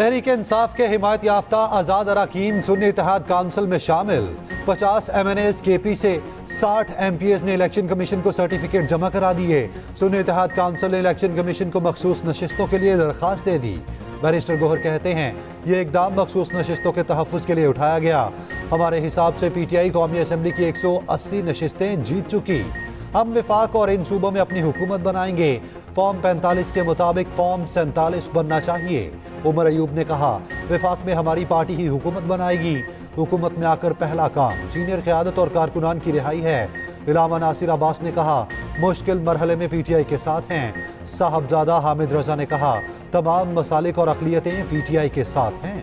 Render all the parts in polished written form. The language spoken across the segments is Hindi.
तहरीक इंसाफ के हिमायत याफ्ता आज़ाद अरकान सुन्नी इत्तेहाद काउंसिल में शामिल। 50 MNAs KP से 60 MPs ने इलेक्शन कमीशन को सर्टिफिकेट जमा करा दिए। सुन्नी इत्तेहाद काउंसिल ने इलेक्शन कमीशन को मखसूस नशिस्तों के लिए दरख्वास्त दे दी। बैरिस्टर गोहर कहते हैं ये इकदाम मखसूस नशिस्तों के तहफ़्फ़ुज़ के लिए उठाया गया। हमारे हिसाब से PTI कौमी असम्बली की 180 नशिस्तें जीत चुकी। हम विफाक और इन सूबों में अपनी हुकूमत बनाएंगे। फॉर्म 45 के मुताबिक फॉर्म 47 बनना चाहिए। उमर अयूब ने कहा विफाक में हमारी पार्टी ही हुकूमत बनाएगी। हुकूमत में आकर पहला काम सीनियर क़यादत और कारकुनान की रिहाई है। इलामा नासिर अब्बास ने कहा मुश्किल मरहले में PTI के साथ हैं। साहबजादा हामिद रजा ने कहा तमाम मसालिक और अक़लियतें PTI के साथ हैं।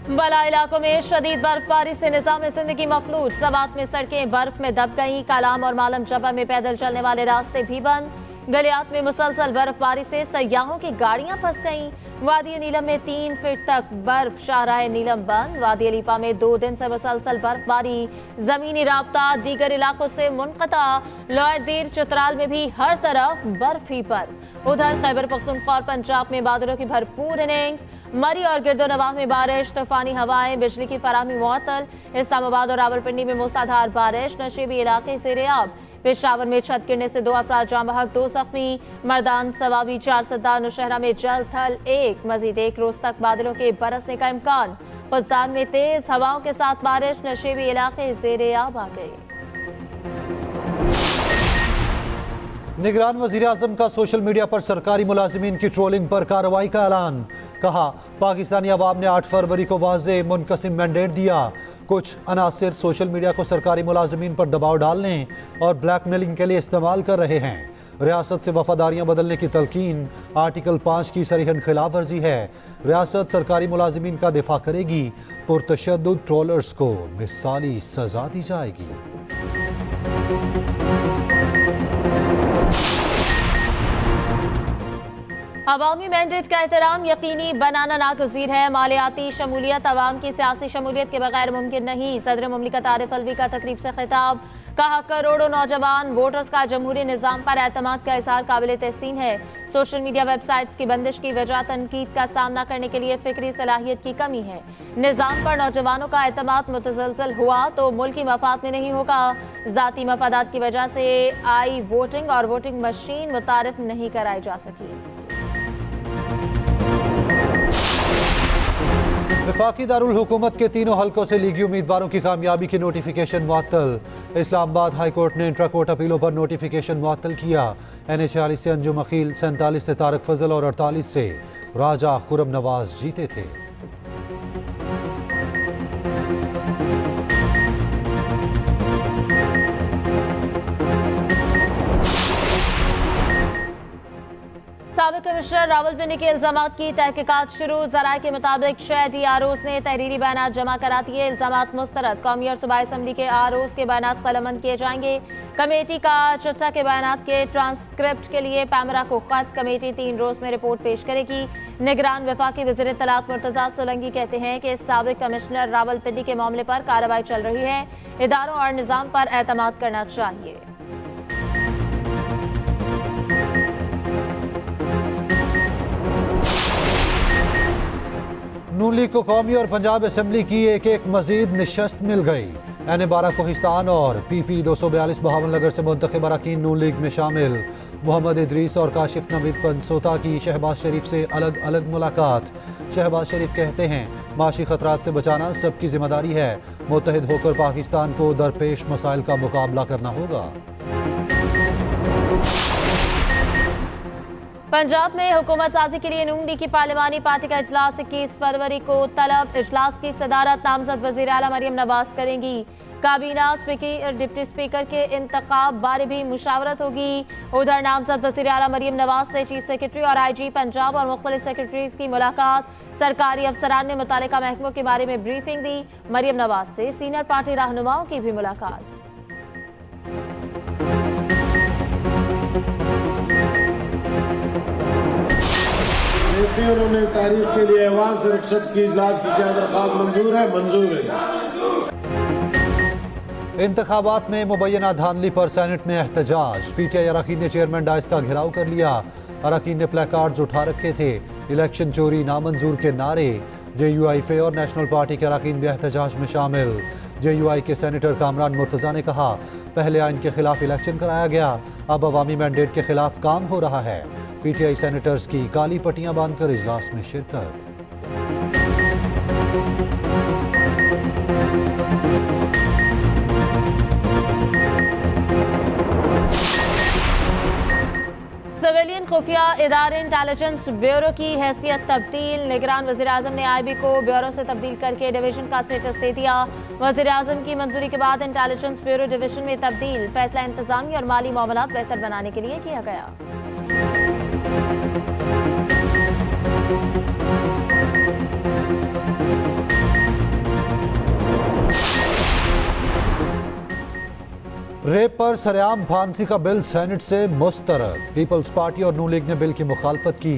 बला इलाकों में शदीद बर्फबारी से निज़ाम जिंदगी मफलूज। सवात में सड़कें बर्फ में दब गईं। कालाम और मालम जबा में पैदल चलने वाले रास्ते भी बंद। गलियात में मुसलसल बर्फबारी से सयाहों की गाड़ियां फंस गईं। वादी नीलम में 3 फीट तक बर्फ। शाहराह नीलम बंद। वादी अलीपा में 2 दिन से मुसलसल बर्फबारी। जमीनी राब्ता दीगर इलाकों से मुनक़ता। लोअर दीर चित्राल में भी हर तरफ बर्फ ही बर्फ। उधर खैबर पख्तूनख्वा और पंजाब में बादलों की भरपूर इनिंग्स। मरी और गिरदोनवाह में बारिश। तूफानी हवाएं। बिजली की फराहमी मुअत्तल। इस्लामाबाद और रावलपिंडी में मूसलाधार बारिश। नशीबी इलाके से रेयाब। पेशावर में छत गिरने से 2 अफराद जाँ बहक, 2 जख्मी। मर्दान सवाबी 4 सद्दा। नौशहरा में जल थल 1। मजीद 1 रोज तक बादलों के बरसने का इम्कान। खुजदान में तेज हवाओं के साथ बारिश। नशीबी इलाके ज़ेर-ए-आब आ गए। निगरान वज़ीर आज़म का सोशल मीडिया पर सरकारी मुलाजिमीन की ट्रोलिंग पर कार्रवाई का ऐलान। कहा पाकिस्तानी अवाम ने 8 फरवरी को वाज़े मुनक़सिम मैंडेट दिया। कुछ अनासिर सोशल मीडिया को सरकारी मुलाजिमीन पर दबाव डालने और ब्लैकमेलिंग के लिए इस्तेमाल कर रहे हैं। रियासत से वफादारियां बदलने की तलकीन आर्टिकल 5 की सरीहन खिलाफ वर्जी है। रियासत सरकारी मुलाजिमीन का दिफा करेगी। पुरतशद्दुद ट्रोलर्स को मिसाली सजा दी जाएगी। अवामी मैंडेट का एहतराम यकीनी बनाना नागुज़ीर है। मालियाती शमूलियत अवाम की सियासी शमूलियत के बगैर मुमकिन नहीं। सदर मुमलिकत आरिफ अलवी का तकरीब से खिताब। कहा करोड़ों नौजवान वोटर्स का जमहूरी निज़ाम पर एतमाद का इज़हार काबिल तहसीन है। सोशल मीडिया वेबसाइट्स की बंदिश की वजह तनकीद का सामना करने के लिए फ़िक्री सलाहियत की कमी है। निज़ाम पर नौजवानों का एतमाद मुतज़लज़ल हुआ तो मुल्की मफाद में नहीं होगा। ज़ाती मफादात की वजह से आई वोटिंग और वोटिंग मशीन मुतारिफ नहीं कराई जा सकी। वफाकी दारुल हुकूमत के तीनों हलकों से लीगी उम्मीदवारों की कामयाबी की नोटिफिकेशन मुअत्तल। इस्लामाबाद हाई कोर्ट ने इंट्रा कोर्ट अपीलों पर नोटिफिकेशन मुअत्तल किया। NA 46 से अंजुम अकील, 47 से तारक फजल और 48 से राजा खुरम नवाज जीते थे। साबिक कमिश्नर रावलपिंडी के इल्जामात की तहकीकात शुरू। ज़राए के मुताबिक 6 DROs ने तहरीरी बयानात जमा करा दिए। इल्जामात मुस्तरद। कौमी और सूबाई असम्बली के ROs के बयानात कलमबंद किए जाएंगे। कमेटी का चट्टा के बयानात के ट्रांसक्रिप्ट के लिए पैमरा को खत। कमेटी 3 रोज में रिपोर्ट पेश करेगी। निगरान वफाकी वज़ीर इत्तलात मुर्तज़ा सोलंकी कहते हैं कि साबिक कमिश्नर रावलपिंडी के मामले पर कार्रवाई चल रही है। इदारों और निज़ाम पर एतमाद करना चाहिए। नून लीग को कौमी और पंजाब असम्बली की एक मजीद निशस्त मिल गई। NA 12 कोहिस्तान और PP 242 बहावनगर से मुंतखब अरकान नून लीग में शामिल। मोहम्मद इदरीस और काशिफ नवीद पंसोता की शहबाज शरीफ से अलग अलग मुलाकात। शहबाज शरीफ कहते हैं माशी खतरात से बचाना सबकी जिम्मेदारी है। मुत्तहिद होकर पाकिस्तान को दरपेश मसाइल का मुकाबला करना होगा। पंजाब में हुकूमत साजी के लिए नून लीग की पार्लिमानी पार्टी का इजलास 21 फरवरी को तलब। इजलास की सदारत नामजद वज़ीर आला मरियम नवाज करेंगी। काबीना स्पीकर डिप्टी स्पीकर के इंतखाब बारे भी मुशावरत होगी। उधर नामजद वज़ीर आला मरियम नवाज से चीफ सेक्रेटरी और IG पंजाब और मुख्तलिफ सेक्रेटरीज की मुलाकात। सरकारी अफसरान ने मुतालिका महकमों के बारे में ब्रीफिंग दी। मरियम नवाज से सीनियर पार्टी रहनुमाओं की भी मुलाकात। उन्होंने तारीख के लिए ऐवान से रुखसत की। इजलास की क्या दरख्वास्त मंजूर है? मंजूर है। इंतखाबात में मुबैना धांधली पर सेनेट में एहतजाज। PTI अरकान ने चेयरमैन डाइस का घेराव कर लिया। अरकान ने प्लेकार्ड्स उठा रखे थे। इलेक्शन चोरी नामंजूर के नारे। JUI फे और नेशनल पार्टी के अरकान भी एहतजाज में शामिल। JUI के सेनेटर कामरान मुर्तज़ा ने कहा, पहले आइन के खिलाफ इलेक्शन कराया गया, अब अवामी मैंडेट के खिलाफ काम हो रहा है। PTI सेनेटर्स की काली पट्टियां बांधकर इजलास में शिरकत। सिविलियन खुफिया इदारे इंटेलिजेंस ब्यूरो की हैसियत तब्दील। निगरान वज़ीर-ए-आज़म ने IB को ब्यूरो से तब्दील करके डिवीजन का स्टेटस दे दिया। वज़ीर-ए-आज़म की मंजूरी के बाद इंटेलिजेंस ब्यूरो डिवीजन में तब्दील। फैसला इंतजामी और माली मामलात बेहतर बनाने के लिए किया गया। रेप पर सरेआम फांसी का बिल सेनेट से मुस्तरद। पीपल्स पार्टी और नून लीग ने बिल की मुखालफत की।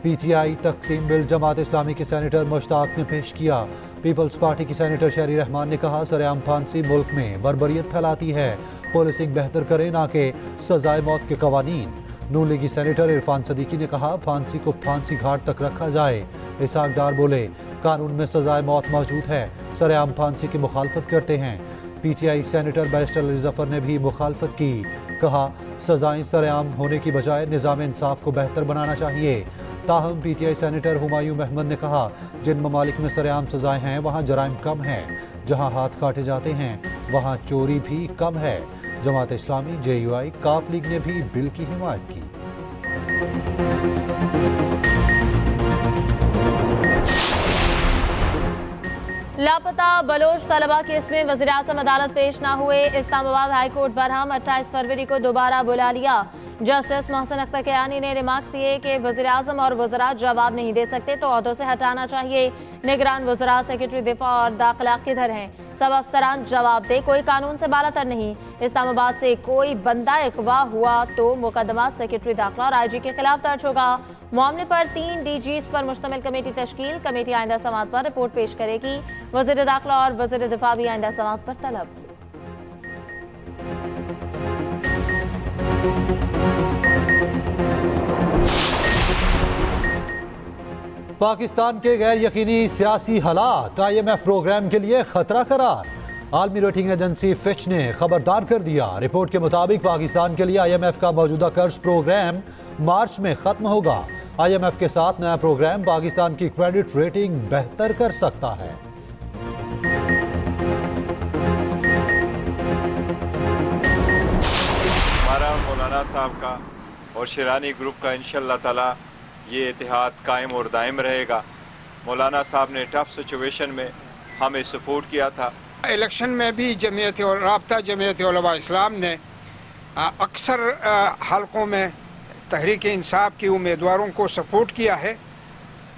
PTI तकसीम बिल जमात इस्लामी के सेनेटर मुश्ताक ने पेश किया। पीपल्स पार्टी की सेनेटर शहरी रहमान ने कहा, सरेआम फांसी मुल्क में बर्बरियत फैलाती है, पुलिसिंग बेहतर करे ना कि सजाए मौत के कवानीन। नून लीगी सेनेटर इरफान सदीकी ने कहा, फांसी को फांसी घाट तक रखा जाए। इसाक डार बोले, कानून में सजाए मौत मौजूद है, सरेआम फांसी की मुखालफत करते हैं। PTI senator barrister Ali Zafar ने भी मुखालफत की। कहा, सजाएं सरेआम होने की बजाय निज़ाम इंसाफ को बेहतर बनाना चाहिए। ताहम PTI सेनेटर हुमायूं महमद ने कहा, जिन ममालिक में सरेआम सजाएं हैं वहाँ जराइम कम है, जहाँ हाथ काटे जाते हैं वहाँ चोरी भी कम है। जमात इस्लामी, JUI, काफ लीग ने भी बिल की हिमायत की। लापता बलोच तलबा केस में वज़ीर-ए-आज़म अदालत पेश न हुए। इस्लामाबाद हाई कोर्ट बरहम 28 फरवरी को दोबारा बुला लिया। जस्टिस मोहसिन अख्तर कयानी ने रिमार्क्स दिए कि वज़ीर-ए-आज़म और वज़रा जवाब नहीं दे सकते तो ओहदों से हटाना चाहिए। निगरान वज़रा, सेक्रेटरी दिफा और दाखिला किधर हैं? सब अफसरान जवाब दे, कोई कानून से बालातर नहीं। इस्लामाबाद से कोई बंदा अगवा हुआ तो मुकदमा सेक्रेटरी दाखिला और IG के खिलाफ दर्ज होगा। मामले पर 3 DGs पर मुश्तमिल कमेटी तश्कील। कमेटी आइंदा समात पर रिपोर्ट पेश करेगी। वज़ीर दाखिला और वज़ीर दिफा भी आइंदा समात पर तलब। पाकिस्तान के गैर यकीनी सियासी हालात IMF प्रोग्राम के लिए खतरा करार। आलमी रेटिंग एजेंसी फिच ने खबरदार कर दिया। रिपोर्ट के मुताबिक पाकिस्तान के लिए IMF का मौजूदा कर्ज प्रोग्राम मार्च में खत्म होगा। IMF के साथ नया प्रोग्राम पाकिस्तान की क्रेडिट रेटिंग बेहतर कर सकता है। हमारा मौलाना साहब का और शिरानी ग्रुप का इंशाअल्लाह ताला ये इतिहाद कायम और दायम रहेगा। मौलाना साहब ने टफ सिचुएशन में हमें सपोर्ट किया था। इलेक्शन में भी जमीयत और राब्ता जमीयत उलमा इस्लाम ने अक्सर हलकों में तहरीक इंसाफ की उम्मीदवारों को सपोर्ट किया है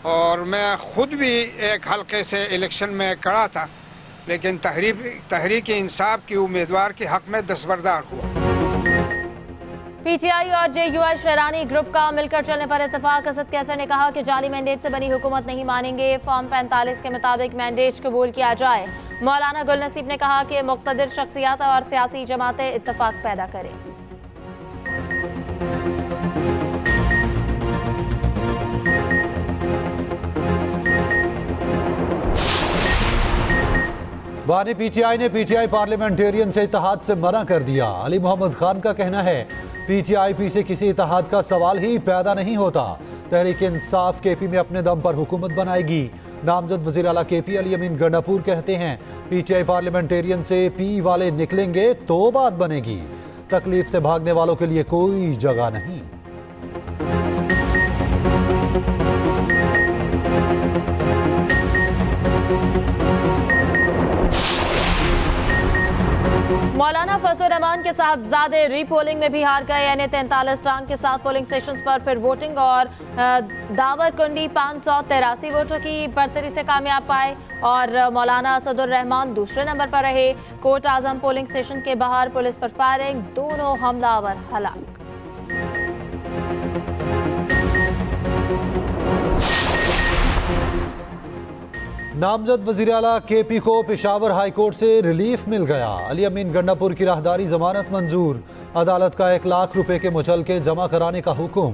और मैं खुद भी एक हलके से इलेक्शन में खड़ा था, लेकिन तहरीक इंसाफ की उम्मीदवार के हक में दस्तबरदार हुआ। PTI और JUI शहरानी ग्रुप का मिलकर चलने पर इत्तेफाक। असद कैसर ने कहा कि जाली मैंडेट से बनी हुकूमत नहीं मानेंगे। फॉर्म 45 के मुताबिक मैंडेट कबूल किया जाए। मौलाना गुल नसीब ने कहा कि मुक़्तदिर शख्सियात और सियासी जमातें इत्तेफाक पैदा करें। बानी PTI ने PTI पार्लियामेंटेरियन से इत्तेहाद से मना कर दिया। अली मोहम्मद खान का कहना है, PTIP से किसी इत्तेहाद का सवाल ही पैदा नहीं होता। तहरीक इंसाफ KP में अपने दम पर हुकूमत बनाएगी। नामजद वज़ीर आला KP अली अमीन गंडापुर कहते हैं, PTI पार्लियामेंटेरियन से P वाले निकलेंगे तो बात बनेगी। तकलीफ से भागने वालों के लिए कोई जगह नहीं। मौलाना फजलुर रहमान के साहबजादे रीपोलिंग में भी हार गए। यानी 43 टांग के साथ पोलिंग स्टेशंस पर फिर वोटिंग और दावरकुंडी 583 वोटों की बढ़तरी से कामयाब पाए और मौलाना असदुर रहमान दूसरे नंबर पर रहे। कोट आजम पोलिंग स्टेशन के बाहर पुलिस पर फायरिंग, दोनों हमलावर हलाक। नामजद वज़ीर आला KP को पेशावर हाई कोर्ट से रिलीफ मिल गया। अली अमीन गंडापुर की राहदारी जमानत मंजूर। अदालत का 1 लाख रुपए के मुचलके जमा कराने का हुक्म।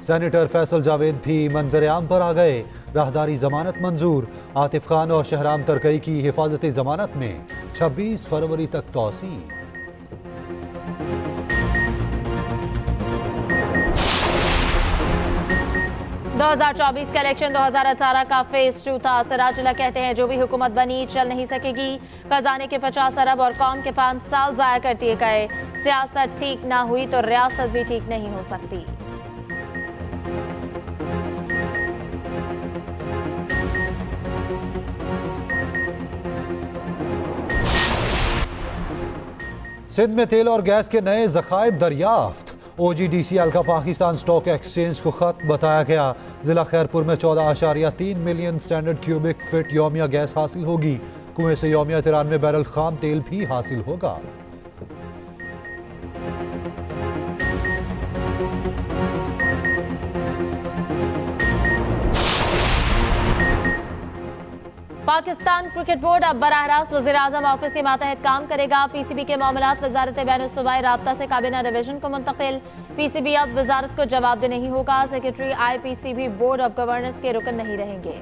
सेनेटर फैसल जावेद भी मंजर-ए-आम पर आ गए। राहदारी जमानत मंजूर। आतिफ खान और शहराम तरकई की हिफाजती जमानत में 26 फरवरी तक तौसी। दो 2024 का इलेक्शन 2018 का फेज 2 था। सिराजुल्लाह कहते हैं जो भी हुकूमत बनी चल नहीं सकेगी। खजाने के 50 अरब और कौम के 5 साल जाया कर दिए गए। सियासत ठीक ना हुई तो रियासत भी ठीक नहीं हो सकती। सिंध में तेल और गैस के नए ज़खायर दरियाफ्त। OGDCL का पाकिस्तान स्टॉक एक्सचेंज को खत बताया गया। जिला खैरपुर में 14.3 मिलियन स्टैंडर्ड क्यूबिक फिट योमिया गैस हासिल होगी। कुएं से योमिया 93 बैरल खाम तेल भी हासिल होगा। पाकिस्तान क्रिकेट बोर्ड अब बराह रास्त वज़ीर-ए-आज़म ऑफिस के मातहत काम करेगा। PCB के मामलात वजारत बैनुल-सूबाई राब्ता से काबीना डिवीजन को मुंतकिल। PCB अब वजारत को जवाबदेह नहीं होगा। Secretary IPCB board of governors के रुकन नहीं रहेंगे।